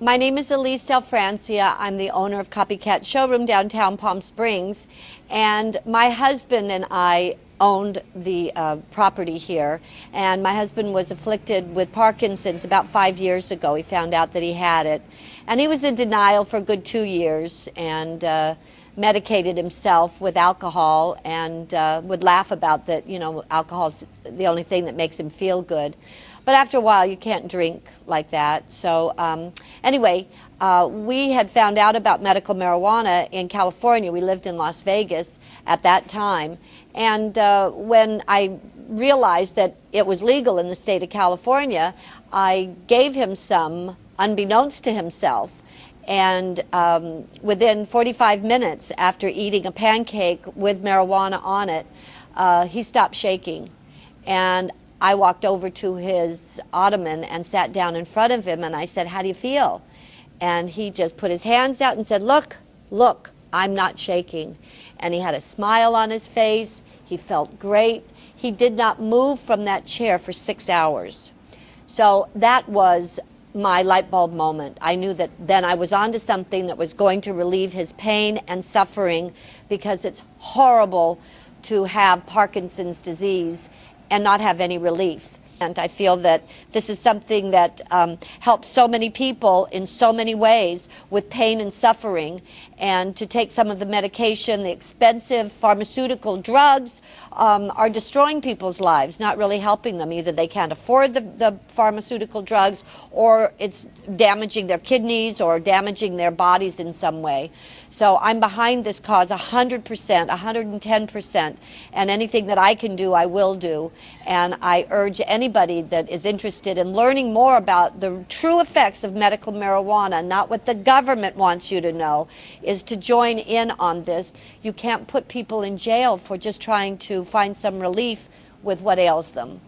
My name is Elise Del Francia. I'm the owner of Copycat Showroom downtown Palm Springs, and my husband and I owned the property here, and my husband was afflicted with Parkinson's about 5 years ago. He found out that he had it, and he was in denial for a good 2 years and medicated himself with alcohol and would laugh about that, you know, alcohol's the only thing that makes him feel good. But after a while, you can't drink like that. So anyway, we had found out about medical marijuana in California. We lived in Las Vegas at that time. And when I realized that it was legal in the state of California, I gave him some, unbeknownst to himself. And within 45 minutes after eating a pancake with marijuana on it, he stopped shaking. And I walked over to his ottoman and sat down in front of him, and I said, "How do you feel?" And he just put his hands out and said, "Look, look, I'm not shaking." And he had a smile on his face. He felt great. He did not move from that chair for 6 hours. So that was my light bulb moment. I knew that then I was onto something that was going to relieve his pain and suffering, because it's horrible to have Parkinson's disease and not have any relief. And I feel that this is something that helps so many people in so many ways with pain and suffering. And to take some of the medication, the expensive pharmaceutical drugs are destroying people's lives, not really helping them. Either they can't afford the pharmaceutical drugs, or it's damaging their kidneys or damaging their bodies in some way. So I'm behind this cause 100%, 110%, and anything that I can do, I will do. And I urge anybody that is interested in learning more about the true effects of medical marijuana, not what the government wants you to know, is to join in on this. You can't put people in jail for just trying to find some relief with what ails them.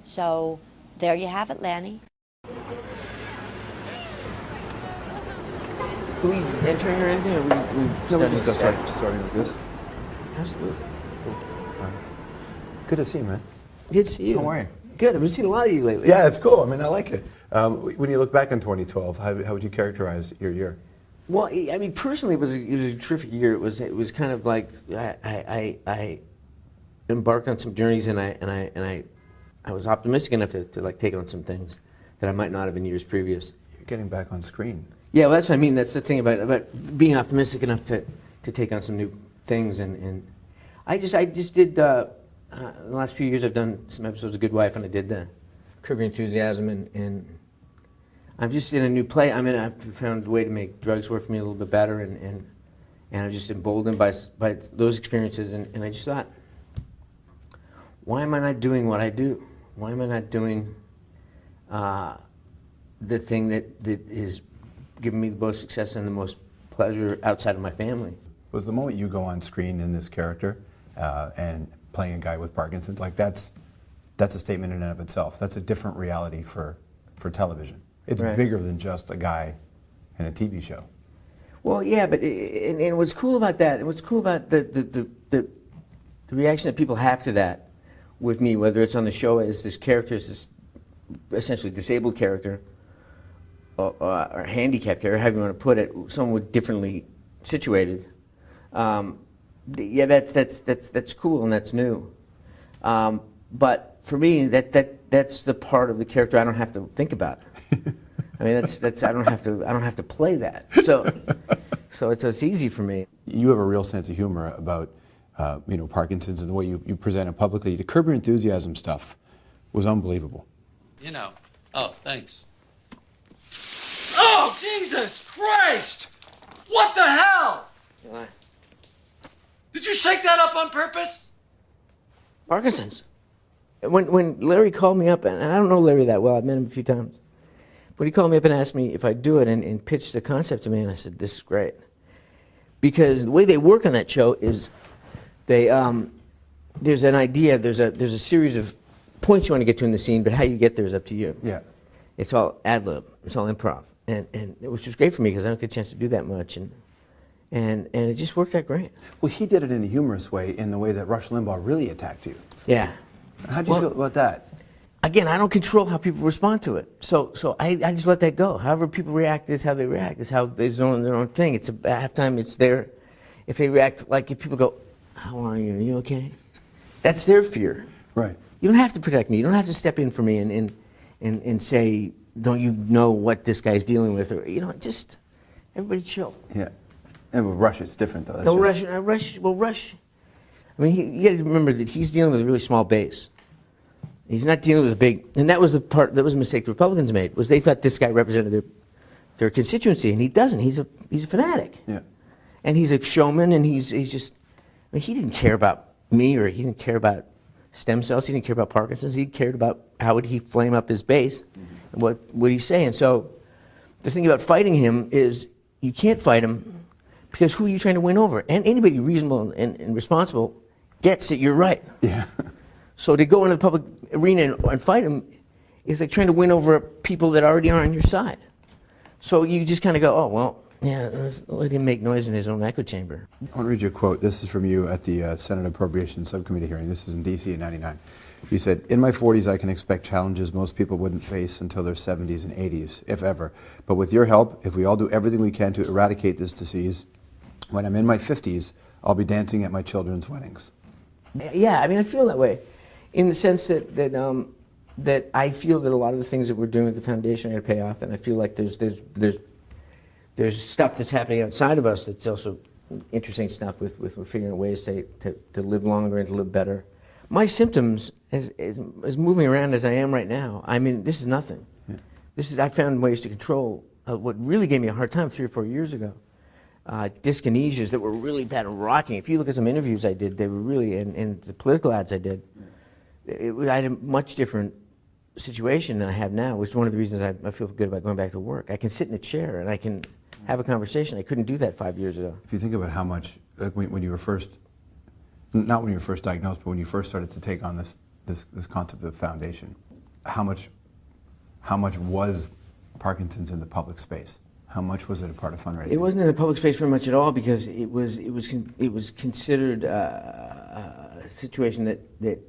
So there you have it, Lanny. Are we entering or anything? Or we no, we're just starting with this. Absolutely. That's cool. Good to see you, man. Good to see you. How are you? Good. I've been seeing a lot of you lately. Yeah, it's cool. I mean, I like it. When you look back in 2012, how would you characterize your year? Well, I mean, personally, it was a terrific year. It was kind of like I embarked on some journeys, and I was optimistic enough to like take on some things that I might not have in years previous. You're getting back on screen. Yeah, well, that's what I mean. That's the thing about being optimistic enough to take on some new things, and I just did. The last few years, I've done some episodes of Good Wife, and I did the Curb Your Enthusiasm, and I'm just in a new play. I mean, I've found a way to make drugs work for me a little bit better, and I'm just emboldened by those experiences, and I just thought, why am I not doing what I do? Why am I not doing the thing that is giving me the most success and the most pleasure outside of my family? Was the moment you go on screen in this character and playing a guy with Parkinson's, like that's a statement in and of itself. That's a different reality for television. It's right. Bigger than just a guy in a TV show. Well, yeah, but and what's cool about that, and what's cool about the reaction that people have to that with me, whether it's on the show as this character, as this essentially disabled character, or handicapped character, however you want to put it, someone differently situated. Yeah, that's cool and that's new. But for me, that's the part of the character I don't have to think about. I mean, I don't have to play that. So it's easy for me. You have a real sense of humor about Parkinson's and the way you present it publicly. The Curb Your Enthusiasm stuff was unbelievable. You know. Oh, thanks. Oh, Jesus Christ! What the hell? What? Did you shake that up on purpose? Parkinson's. When Larry called me up, and I don't know Larry that well, I've met him a few times, but he called me up and asked me if I'd do it and pitched the concept to me, and I said, this is great. Because the way they work on that show is there's an idea, there's a series of points you want to get to in the scene, but how you get there is up to you. Yeah. It's all ad-lib, it's all improv, and it was just great for me because I don't get a chance to do that much, and it just worked out great. Well, he did it in a humorous way, in the way that Rush Limbaugh really attacked you. Yeah. How do you feel about that? again, I don't control how people respond to it. So I just let that go. However people react is how they react. It's how they're doing their own thing. It's half time. It's their, if they react, like if people go, how are you? Are you okay? That's their fear. Right. You don't have to protect me. You don't have to step in for me and say, don't you know what this guy's dealing with? Or, just everybody chill. Yeah. And with Rush, it's different, though. Don't rush. Rush. I mean, you got to remember that he's dealing with a really small base. He's not dealing with a big, and that was the mistake the Republicans made, was they thought this guy represented their constituency, and he doesn't. He's a fanatic. Yeah. And he's a showman, and he's just, I mean, he didn't care about me, or he didn't care about stem cells. He didn't care about Parkinson's. He cared about how would he flame up his base, and what would he say. And so the thing about fighting him is you can't fight him because who are you trying to win over? And anybody reasonable and responsible gets that you're right. Yeah. So to go into the public arena and fight him is like trying to win over people that already are on your side. So you just kind of go, oh, well, yeah, let him make noise in his own echo chamber. I want to read you a quote. This is from you at the Senate Appropriations Subcommittee hearing. This is in D.C. in '99. You said, in my 40s, I can expect challenges most people wouldn't face until their 70s and 80s, if ever. But with your help, if we all do everything we can to eradicate this disease, when I'm in my 50s, I'll be dancing at my children's weddings. Yeah, I mean, I feel that way, in the sense that I feel that a lot of the things that we're doing with the foundation are going to pay off, and I feel like there's stuff that's happening outside of us that's also interesting stuff with we're figuring out ways to live longer and to live better. My symptoms, as moving around as I am right now, I mean, this is nothing. Yeah. I found ways to control what really gave me a hard time 3 or 4 years ago. Dyskinesias that were really bad and rocking. If you look at some interviews I did, they were really, and the political ads I did, I had a much different situation than I have now, which is one of the reasons I feel good about going back to work. I can sit in a chair and I can have a conversation. I couldn't do that 5 years ago. If you think about how much, like when you were first, not when you were first diagnosed, but when you first started to take on this concept of foundation, how much was Parkinson's in the public space? How much was it a part of fundraising? It wasn't in the public space very much at all, because it was considered a situation that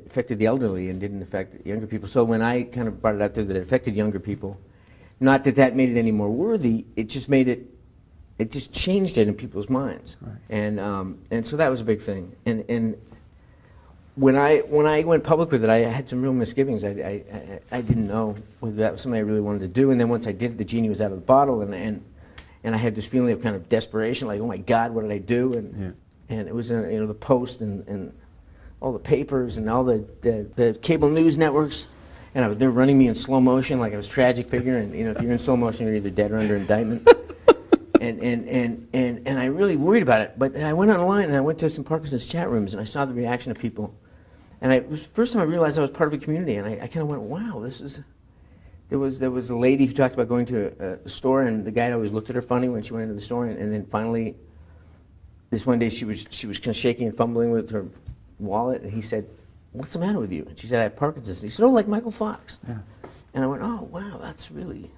affected the elderly and didn't affect younger people. So when I kind of brought it out there that it affected younger people, not that made it any more worthy, it just made it just changed it in people's minds. Right. And so that was a big thing. And when I went public with it, I had some real misgivings. I didn't know whether that was something I really wanted to do. And then once I did it, the genie was out of the bottle, and I had this feeling of kind of desperation, like, oh my God, what did I do? And it was the Post and all the papers and all the cable news networks, and they were running me in slow motion like I was a tragic figure. And if you're in slow motion, you're either dead or under indictment. And I really worried about it. But I went online and I went to some Parkinson's chat rooms and I saw the reaction of people. And it was the first time I realized I was part of a community. And I kind of went, wow, there was a lady who talked about going to a store, and the guy always looked at her funny when she went into the store. And then finally, this one day she was kind of shaking and fumbling with her wallet, and he said, what's the matter with you? And she said, I have Parkinson's. And he said, oh, like Michael Fox. Yeah. And I went, oh, wow, that's really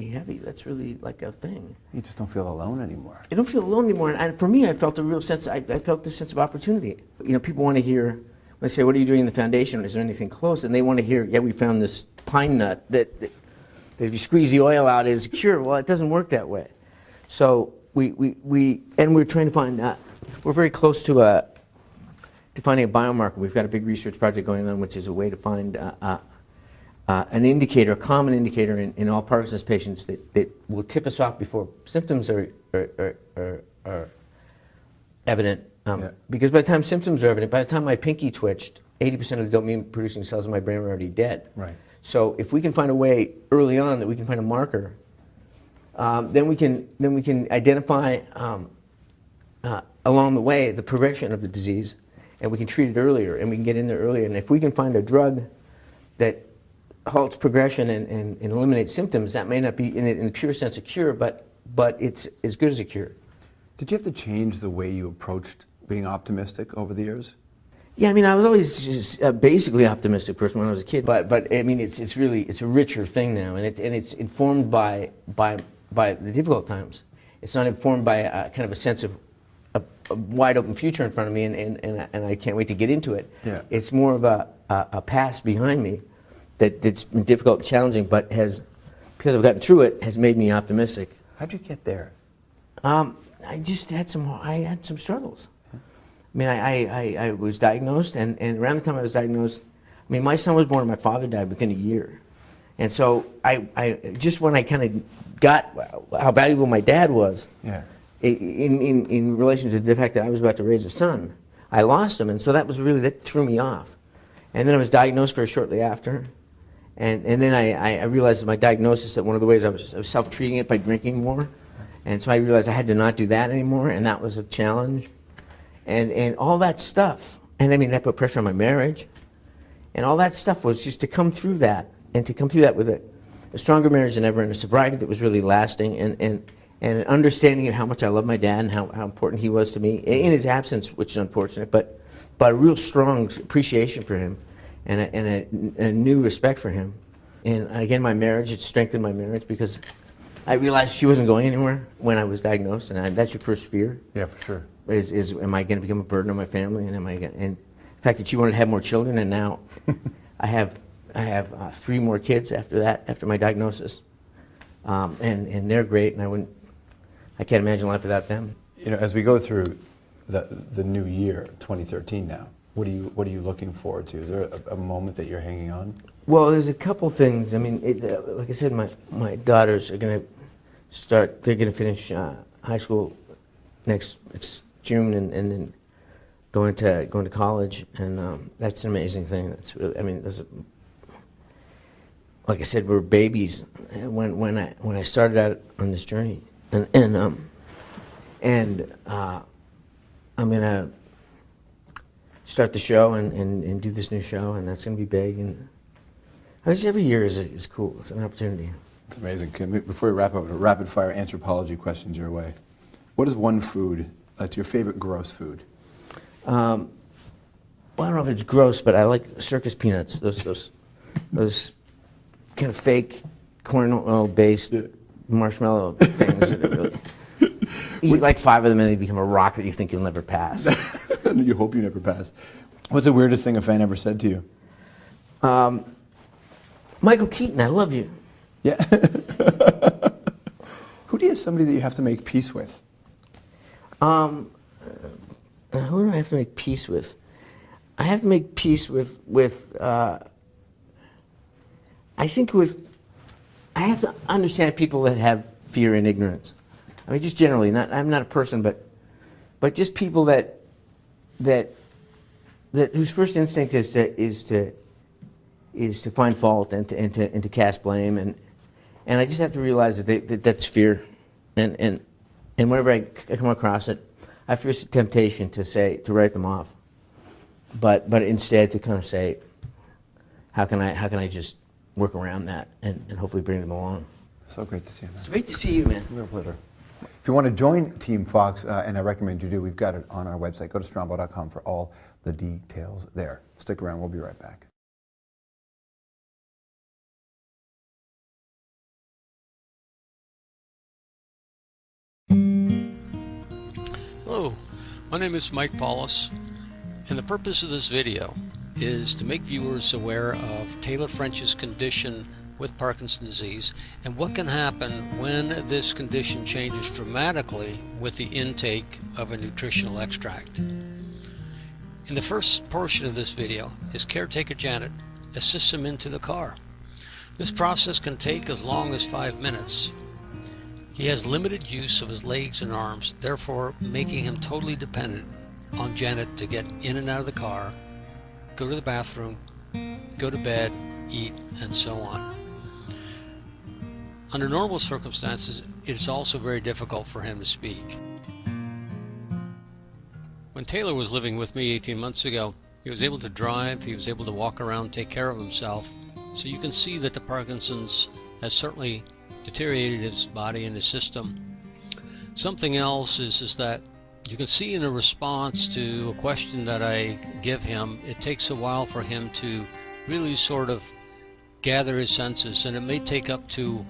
heavy. That's really like a thing. You just don't feel alone anymore. I don't feel alone anymore. And for me, I felt a real sense, I felt this sense of opportunity. People want to hear, when I say, what are you doing in the foundation? Is there anything close? And they want to hear, yeah, we found this pine nut that if you squeeze the oil out is a cure. Well, it doesn't work that way. So we're trying to find, we're very close to finding a biomarker. We've got a big research project going on, which is a way to find an indicator, a common indicator in all Parkinson's patients that will tip us off before symptoms are evident. Because by the time symptoms are evident, by the time my pinky twitched, 80% of the dopamine-producing cells in my brain were already dead. Right. So if we can find a way early on that we can find a marker, then we can identify along the way the progression of the disease, and we can treat it earlier, and we can get in there earlier. And if we can find a drug that halts progression and eliminates symptoms, that may not be in the pure sense a cure, but it's as good as a cure. Did you have to change the way you approached being optimistic over the years? Yeah, I mean, I was always just basically optimistic person when I was a kid, but I mean, it's a richer thing now, and it's informed by the difficult times. It's not informed by kind of a sense of a wide open future in front of me, and I can't wait to get into it. Yeah. It's more of a past behind me that's been difficult and challenging, but has, because I've gotten through it, has made me optimistic. How'd you get there? I just had some struggles. I mean, I was diagnosed, and around the time I was diagnosed, I mean, my son was born and my father died within a year. And so I just when I kind of got how valuable my dad was, Yeah. in relation to the fact that I was about to raise a son, I lost him, and so that threw me off. And then I was diagnosed very shortly after, and then I realized that my diagnosis, that one of the ways I was self-treating it by drinking more, and so I realized I had to not do that anymore, and that was a challenge, and all that stuff, and I mean that put pressure on my marriage, and all that stuff was just to come through that, and to come through that with a stronger marriage than ever, and a sobriety that was really lasting, and an understanding of how much I love my dad and how important he was to me in his absence, which is unfortunate, but a real strong appreciation for him and a new respect for him. And again, my marriage, it strengthened my marriage because I realized she wasn't going anywhere when I was diagnosed, and that's your first fear. Yeah, for sure. Is am I going to become a burden on my family, and and the fact that she wanted to have more children, and now I have 3 more kids after that, after my diagnosis, and they're great, and I can't imagine life without them. You know, as we go through the new year, 2013 now, what are you looking forward to? Is there a moment that you're hanging on? Well, there's a couple things. I mean, like I said, my daughters are going to start. They're going to finish high school it's June, and then going to college, and that's an amazing thing. That's really. I mean, like I said, we're babies when I started out on this journey, and I'm gonna start the show and do this new show, and that's gonna be big. And every year is cool. It's an opportunity. It's amazing. Before we wrap up, rapid fire anthropology questions your way. What is one food that's your favorite gross food? Well, I don't know if it's gross, but I like circus peanuts. Those kind of fake corn oil based marshmallow things that are really. Eat like 5 of them and they become a rock that you think you'll never pass. You hope you never pass. What's the weirdest thing a fan ever said to you? Michael Keaton, I love you. Yeah. Who do you have somebody that you have to make peace with? Who do I have to make peace with? I have to make peace with I have to understand people that have fear and ignorance. I mean, just generally, I'm not a person, but just people that whose first instinct is to find fault and to cast blame, and I just have to realize that that's fear, and whenever I come across it, I have to resist temptation to write them off, but instead to kind of say, how can I just work around that and hopefully bring them along. So great to see you, man. It's great to see you, man. Real pleasure. If you want to join Team Fox, and I recommend you do, we've got it on our website. Go to strombo.com for all the details there. Stick around. We'll be right back. Hello, my name is Mike Paulus, and the purpose of this video is to make viewers aware of Taylor French's condition with Parkinson's disease and what can happen when this condition changes dramatically with the intake of a nutritional extract. In the first portion of this video, his caretaker Janet assists him into the car. This process can take as long as 5 minutes. He has limited use of his legs and arms, therefore making him totally dependent on Janet to get in and out of the car, go to the bathroom, go to bed, eat, and so on. Under normal circumstances, it is also very difficult for him to speak. When Taylor was living with me 18 months ago, he was able to drive, he was able to walk around, take care of himself. So you can see that the Parkinson's has certainly deteriorated his body and his system. Something else is that you can see in a response to a question that I give him, it takes a while for him to really sort of gather his senses, and it may take up to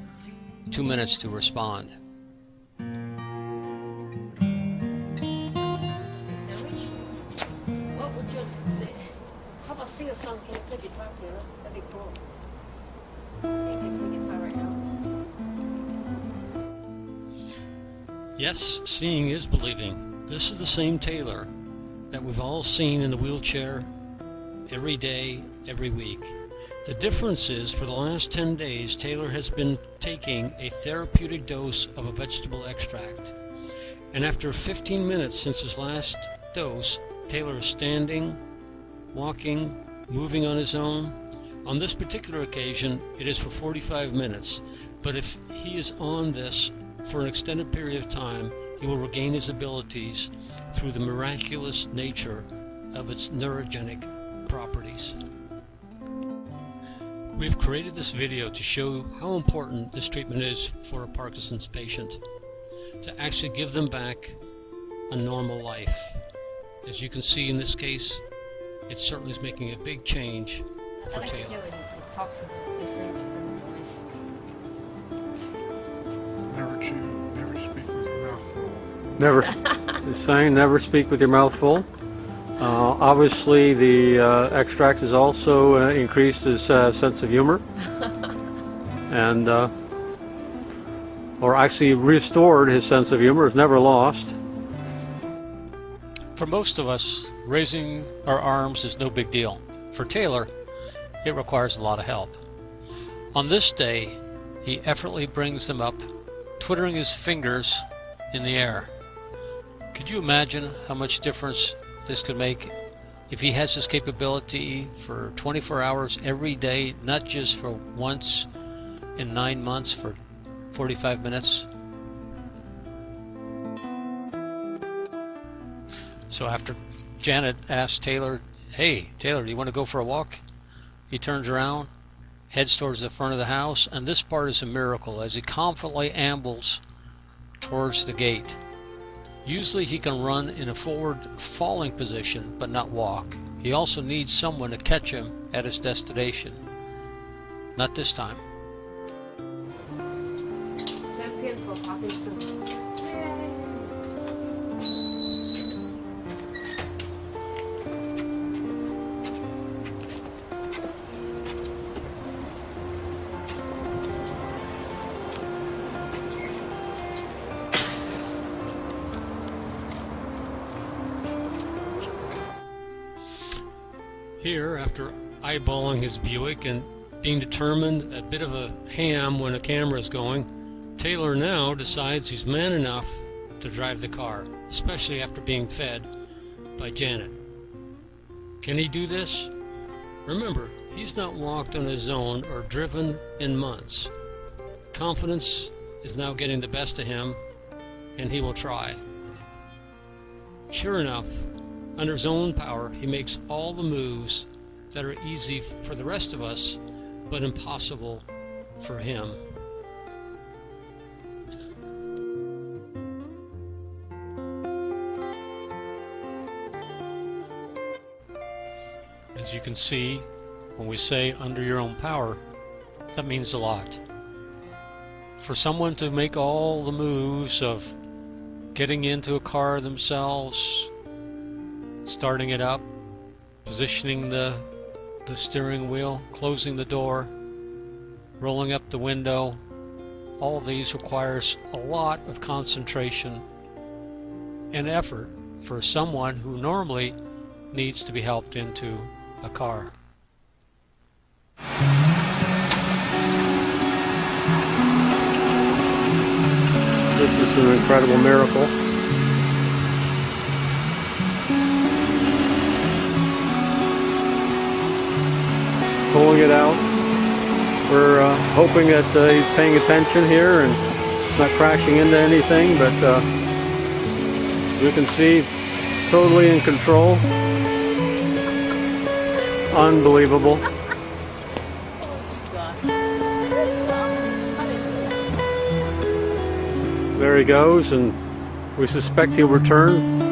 2 minutes to respond. Sandwich? What would you say? How about sing a song? Can you play guitar, Taylor? That'd be cool. Yes, seeing is believing. This is the same Taylor that we've all seen in the wheelchair every day, every week. The difference is, for the last 10 days, Taylor has been taking a therapeutic dose of a vegetable extract. And after 15 minutes since his last dose, Taylor is standing, walking, moving on his own. On this particular occasion, it is for 45 minutes. But if he is on this for an extended period of time, he will regain his abilities through the miraculous nature of its neurogenic properties. We've created this video to show how important this treatment is for a Parkinson's patient, to actually give them back a normal life. As you can see in this case, it certainly is making a big change for Taylor. It talks in a different voice. Never speak with your mouth full. Never, the saying, never speak with your mouth full. Obviously, the extract has also increased his sense of humor, and or actually restored his sense of humor. It's never lost. For most of us, raising our arms is no big deal. For Taylor, it requires a lot of help. On this day, he effortlessly brings them up, twiddling his fingers in the air. Could you imagine how much difference this could make if he has this capability for 24 hours every day, not just for once in 9 months for 45 minutes? So after Janet asked Taylor, "Hey, Taylor, do you want to go for a walk?" He turns around, heads towards the front of the house, and this part is a miracle as he confidently ambles towards the gate. Usually he can run in a forward falling position, but not walk. He also needs someone to catch him at his destination. Not this time. Champion for Parkinson's. Here, after eyeballing his Buick and being determined, a bit of a ham when a camera is going, Taylor now decides he's man enough to drive the car, especially after being fed by Janet. Can he do this? Remember, he's not walked on his own or driven in months. Confidence is now getting the best of him, and he will try. Sure enough, under his own power, he makes all the moves that are easy for the rest of us, but impossible for him. As you can see, when we say under your own power, that means a lot. For someone to make all the moves of getting into a car themselves, starting it up, positioning the steering wheel, closing the door, rolling up the window, all of these requires a lot of concentration and effort for someone who normally needs to be helped into a car. This is an incredible miracle. Pulling it out. We're hoping that he's paying attention here and not crashing into anything, but you can see, totally in control. Unbelievable. There he goes, and we suspect he'll return.